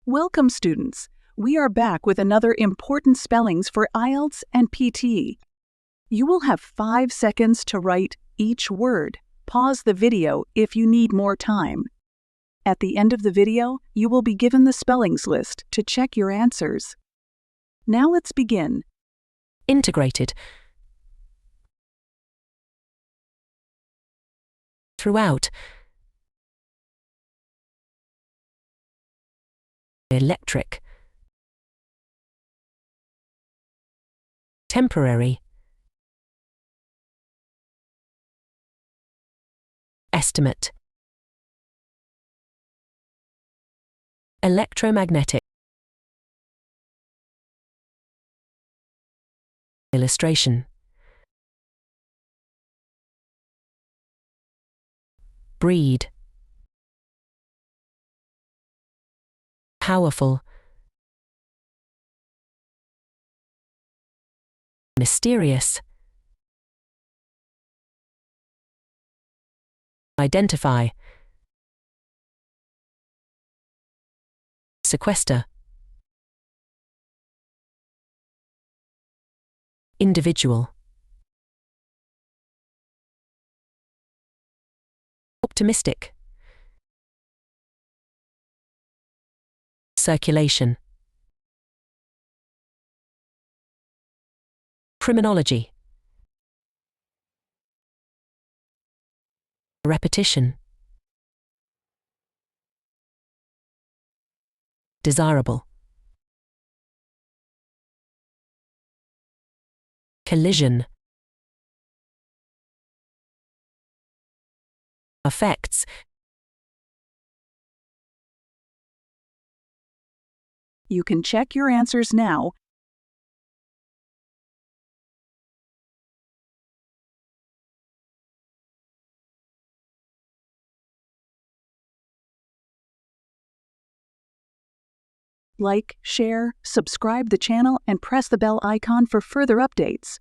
Welcome, students. We are back with another important spellings for IELTS and PTE. You will have 5 seconds to write each word. Pause the video if you need more time. At the end of the video, you will be given the spellings list to check your answers. Now let's begin. Integrated. Throughout. Electric. Temporary. Estimate. Electromagnetic. Illustration. Breed. Powerful. Mysterious. Identify. Sequester. Individual. Optimistic. Circulation. Criminology. Repetition. Desirable. Collision. Effects. You can check your answers now. Like, share, subscribe the channel, and press the bell icon for further updates.